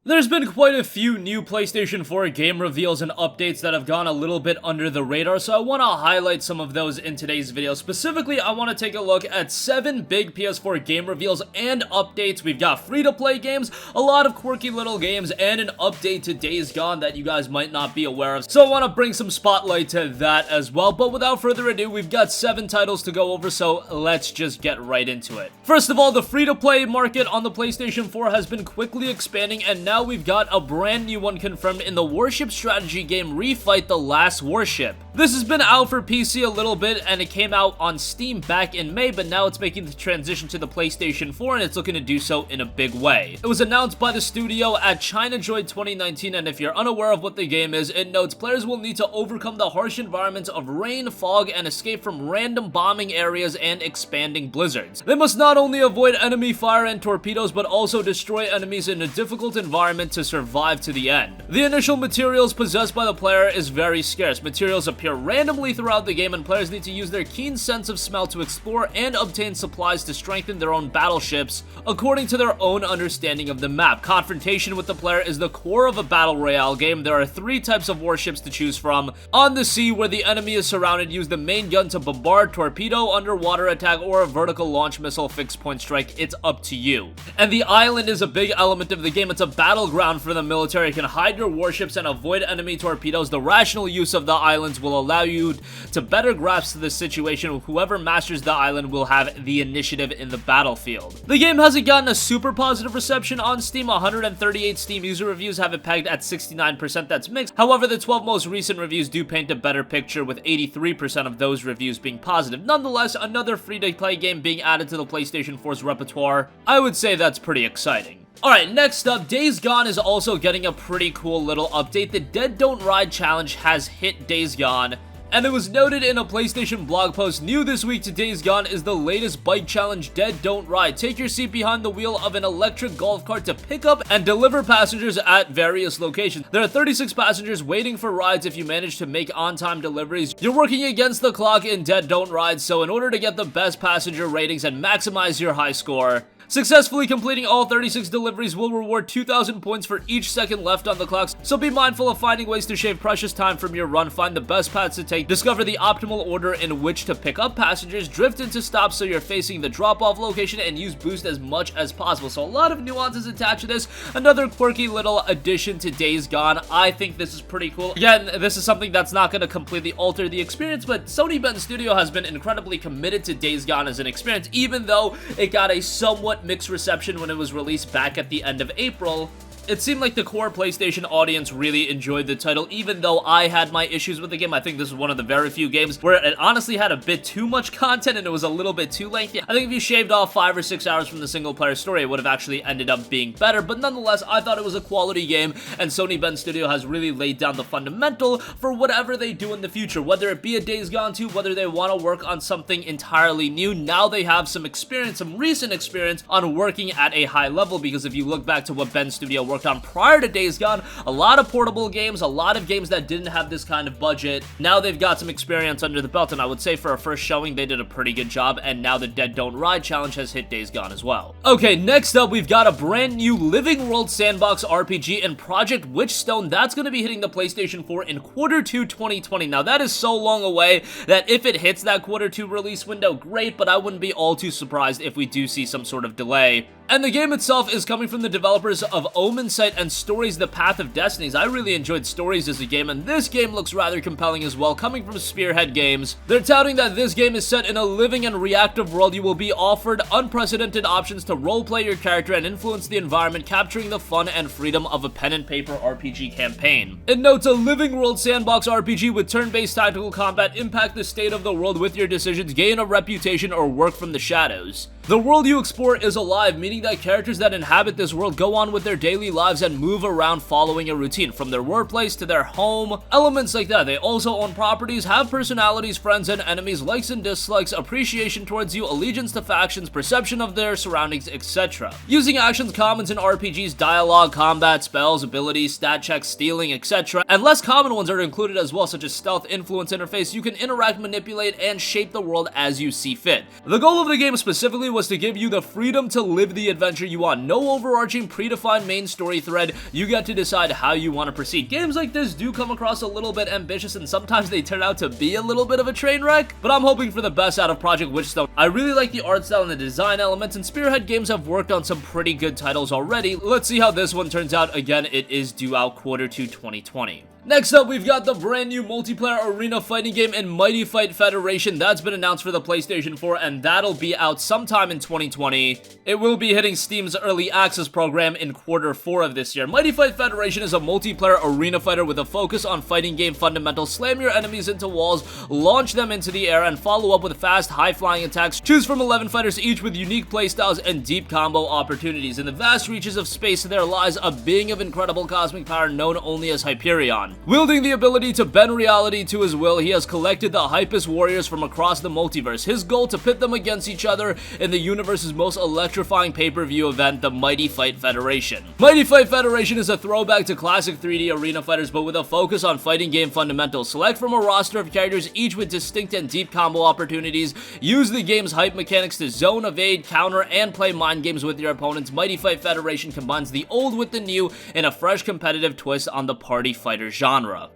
There's been quite a few new PlayStation 4 game reveals and updates that have gone a little bit under the radar, so I want to highlight some of those in today's video. Specifically, I want to take a look at 7 big PS4 game reveals and updates. We've got free-to-play games, a lot of quirky little games, and an update to Days Gone that you guys might not be aware of. So I want to bring some spotlight to that as well, but without further ado, we've got 7 titles to go over, so let's just get right into it. First of all, the free-to-play market on the PlayStation 4 has been quickly expanding, and now we've got a brand new one confirmed in the warship strategy game Refight the Last Warship. This has been out for PC a little bit, and it came out on Steam back in May, but now it's making the transition to the PlayStation 4, and it's looking to do so in a big way. It was announced by the studio at ChinaJoy 2019, and if you're unaware of what the game is, it notes players will need to overcome the harsh environments of rain, fog, and escape from random bombing areas and expanding blizzards. They must not only avoid enemy fire and torpedoes, but also destroy enemies in a difficult environment to survive to the end. The initial materials possessed by the player is very scarce. Materials appear randomly throughout the game, and players need to use their keen sense of smell to explore and obtain supplies to strengthen their own battleships according to their own understanding of the map. Confrontation with the player is the core of a battle royale game. There are 3 types of warships to choose from. On the sea, where the enemy is surrounded, use the main gun to bombard, torpedo, underwater attack, or a vertical launch missile fixed point strike. It's up to you. And the island is a big element of the game. It's a battleground for the military. You can hide your warships and avoid enemy torpedoes. The rational use of the islands will allow you to better grasp the situation. Whoever masters the island will have the initiative in the battlefield. The game hasn't gotten a super positive reception on Steam. 138 Steam user reviews have it pegged at 69%. That's mixed. However, the 12 most recent reviews do paint a better picture, with 83% of those reviews being positive. Nonetheless, another free-to-play game being added to the PlayStation 4's repertoire. I would say that's pretty exciting. Alright, next up, Days Gone is also getting a pretty cool little update. The Dead Don't Ride challenge has hit Days Gone, and it was noted in a PlayStation blog post. New this week to Days Gone is the latest bike challenge, Dead Don't Ride. Take your seat behind the wheel of an electric golf cart to pick up and deliver passengers at various locations. There are 36 passengers waiting for rides if you manage to make on-time deliveries. You're working against the clock in Dead Don't Ride, so in order to get the best passenger ratings and maximize your high score, successfully completing all 36 deliveries will reward 2,000 points for each second left on the clock, so be mindful of finding ways to shave precious time from your run. Find the best paths to take, discover the optimal order in which to pick up passengers, drift into stops so you're facing the drop-off location, and use boost as much as possible. So a lot of nuances attached to this. Another quirky little addition to Days Gone. I think this is pretty cool. Again, this is something that's not going to completely alter the experience, but Sony Bend Studio has been incredibly committed to Days Gone as an experience, even though it got a somewhat mixed reception when it was released back at the end of April. It seemed like the core PlayStation audience really enjoyed the title, even though I had my issues with the game. I think this is one of the very few games where it honestly had a bit too much content and it was a little bit too lengthy. I think if you shaved off 5 or 6 hours from the single-player story, it would have actually ended up being better, but nonetheless, I thought it was a quality game, and Sony Bend Studio has really laid down the fundamental for whatever they do in the future, whether it be a Days Gone 2, whether they want to work on something entirely new. Now they have some experience, some recent experience on working at a high level, because if you look back to what Bend Studio worked on prior to Days Gone, a lot of portable games, a lot of games that didn't have this kind of budget. Now they've got some experience under the belt, and I would say for a first showing, they did a pretty good job, and now the Dead Don't Ride challenge has hit Days Gone as well. Okay, next up, we've got a brand new Living World sandbox RPG in Project Witchstone. That's going to be hitting the PlayStation 4 in Q2 2020. Now, that is so long away that if it hits that Q2 release window, great, but I wouldn't be all too surprised if we do see some sort of delay. And the game itself is coming from the developers of Omen Sight and Stories The Path of Destinies. I really enjoyed Stories as a game, and this game looks rather compelling as well, coming from Spearhead Games. They're touting that this game is set in a living and reactive world. You will be offered unprecedented options to roleplay your character and influence the environment, capturing the fun and freedom of a pen and paper RPG campaign. It notes a living world sandbox RPG with turn-based tactical combat. Impact the state of the world with your decisions, gain a reputation, or work from the shadows. The world you explore is alive, meaning that characters that inhabit this world go on with their daily lives and move around following a routine, from their workplace to their home, elements like that. They also own properties, have personalities, friends and enemies, likes and dislikes, appreciation towards you, allegiance to factions, perception of their surroundings, etc. Using actions commons in RPGs, dialogue, combat, spells, abilities, stat checks, stealing, etc. And less common ones are included as well, such as stealth, influence, interface. You can interact, manipulate, and shape the world as you see fit. The goal of the game specifically was to give you the freedom to live the the adventure you want. No overarching predefined main story thread. You get to decide how you want to proceed. Games like this do come across a little bit ambitious, and sometimes they turn out to be a little bit of a train wreck, but I'm hoping for the best out of Project Witchstone. I really like the art style and the design elements, and Spearhead Games have worked on some pretty good titles already. Let's see how this one turns out. Again, it is due out Q2 2020. Next up, we've got the brand new multiplayer arena fighting game in Mighty Fight Federation. That's been announced for the PlayStation 4, and that'll be out sometime in 2020. It will be hitting Steam's early access program in Q4 of this year. Mighty Fight Federation is a multiplayer arena fighter with a focus on fighting game fundamentals. Slam your enemies into walls, launch them into the air, and follow up with fast, high-flying attacks. Choose from 11 fighters, each with unique playstyles and deep combo opportunities. In the vast reaches of space, there lies a being of incredible cosmic power known only as Hyperion. Wielding the ability to bend reality to his will, he has collected the hypest warriors from across the multiverse. His goal to pit them against each other in the universe's most electrifying pay-per-view event, the Mighty Fight Federation. Mighty Fight Federation is a throwback to classic 3D arena fighters, but with a focus on fighting game fundamentals. Select from a roster of characters, each with distinct and deep combo opportunities. Use the game's hype mechanics to zone, evade, counter, and play mind games with your opponents. Mighty Fight Federation combines the old with the new in a fresh competitive twist on the party fighter genre.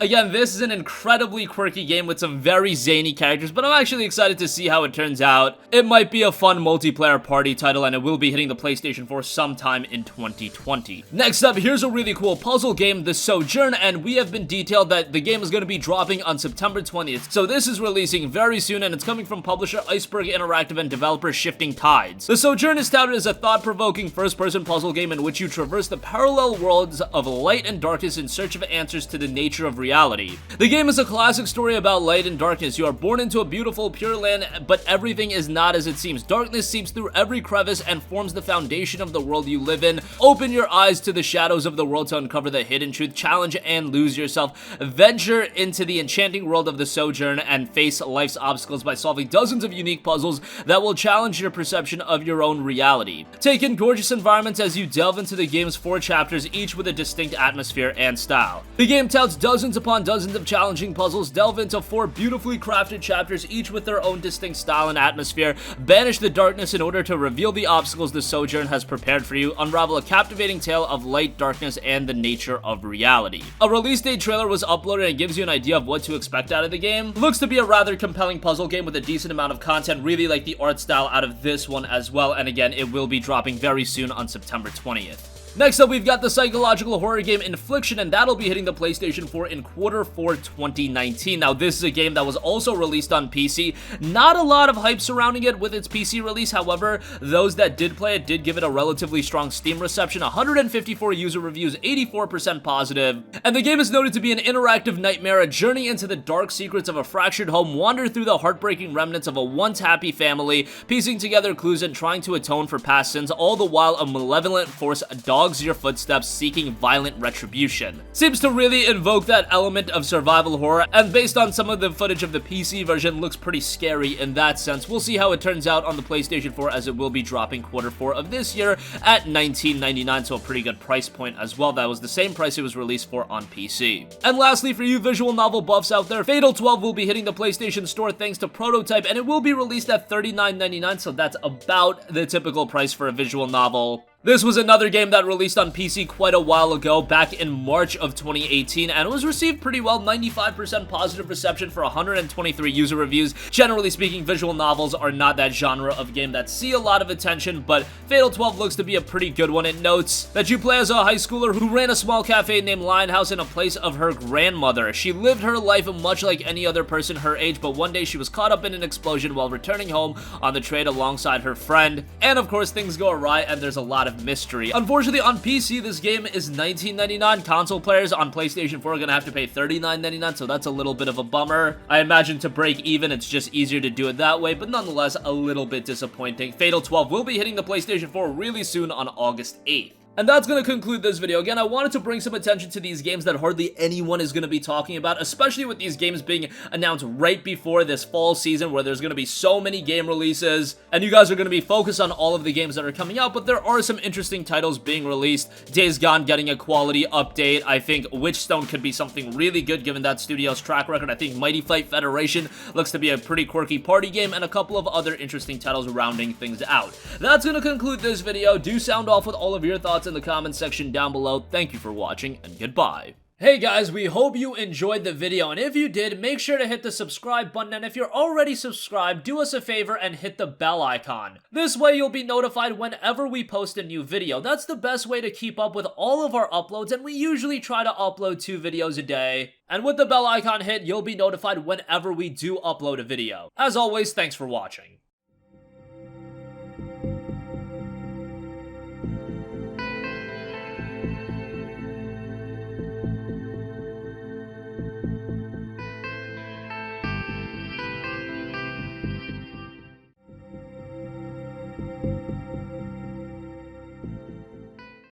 Again, this is an incredibly quirky game with some very zany characters, but I'm actually excited to see how it turns out. It might be a fun multiplayer party title, and it will be hitting the PlayStation 4 sometime in 2020. Next up, here's a really cool puzzle game, The Sojourn, and we have been detailed that the game is going to be dropping on September 20th, so this is releasing very soon, and it's coming from publisher Iceberg Interactive and developer Shifting Tides. The Sojourn is touted as a thought-provoking first-person puzzle game in which you traverse the parallel worlds of light and darkness in search of answers to the nature of reality. The game is a classic story about light and darkness. You are born into a beautiful, pure land, but everything is not as it seems. Darkness seeps through every crevice and forms the foundation of the world you live in. Open your eyes to the shadows of the world to uncover the hidden truth, challenge and lose yourself. Venture into the enchanting world of The Sojourn and face life's obstacles by solving dozens of unique puzzles that will challenge your perception of your own reality. Take in gorgeous environments as you delve into the game's 4 chapters, each with a distinct atmosphere and style. The game touts dozens upon dozens of challenging puzzles. Delve into 4 beautifully crafted chapters, each with their own distinct style and atmosphere. Banish the darkness in order to reveal the obstacles The Sojourn has prepared for you. Unravel a captivating tale of light, darkness, and the nature of reality. A release date trailer was uploaded and gives you an idea of what to expect out of the game. Looks to be a rather compelling puzzle game with a decent amount of content. Really like the art style out of this one as well, and again, it will be dropping very soon on September 20th. Next up, we've got the psychological horror game Infliction, and that'll be hitting the PlayStation 4 in Q4 2019. Now, this is a game that was also released on PC. Not a lot of hype surrounding it with its PC release. However, those that did play it did give it a relatively strong Steam reception. 154 user reviews, 84% positive. And the game is noted to be an interactive nightmare, a journey into the dark secrets of a fractured home. Wander through the heartbreaking remnants of a once happy family, piecing together clues and trying to atone for past sins, all the while a malevolent force dogs your footsteps, seeking violent retribution. Seems to really invoke that element of survival horror, and based on some of the footage of the PC version, looks pretty scary in that sense. We'll see how it turns out on the PlayStation 4, as it will be dropping Q4 of this year at $19.99, so a pretty good price point as well. That was the same price it was released for on PC. And lastly, for you visual novel buffs out there, Fatal 12 will be hitting the PlayStation Store thanks to Prototype, and it will be released at $39.99, so that's about the typical price for a visual novel. This was another game that released on PC quite a while ago, back in March of 2018, and it was received pretty well. 95% positive reception for 123 user reviews. Generally speaking, visual novels are not that genre of game that see a lot of attention, but Fatal 12 looks to be a pretty good one. It notes that you play as a high schooler who ran a small cafe named Lionhouse in a place of her grandmother. She lived her life much like any other person her age, but one day she was caught up in an explosion while returning home on the train alongside her friend, and of course things go awry and there's a lot of mystery. Unfortunately, on PC, this game is $19.99. Console players on PlayStation 4 are gonna have to pay $39.99, so that's a little bit of a bummer. I imagine to break even, it's just easier to do it that way, but nonetheless, a little bit disappointing. Fatal 12 will be hitting the PlayStation 4 really soon on August 8th. And that's going to conclude this video. Again, I wanted to bring some attention to these games that hardly anyone is going to be talking about, especially with these games being announced right before this fall season where there's going to be so many game releases, and you guys are going to be focused on all of the games that are coming out, but there are some interesting titles being released. Days Gone getting a quality update. I think Witchstone could be something really good given that studio's track record. I think Mighty Fight Federation looks to be a pretty quirky party game, and a couple of other interesting titles rounding things out. That's going to conclude this video. Do sound off with all of your thoughts in the comments section down below. Thank you for watching, and goodbye. Hey guys, we hope you enjoyed the video, and if you did, make sure to hit the subscribe button, and if you're already subscribed, do us a favor and hit the bell icon. This way you'll be notified whenever we post a new video. That's the best way to keep up with all of our uploads, and we usually try to upload 2 videos a day. And with the bell icon hit, you'll be notified whenever we do upload a video. As always, thanks for watching.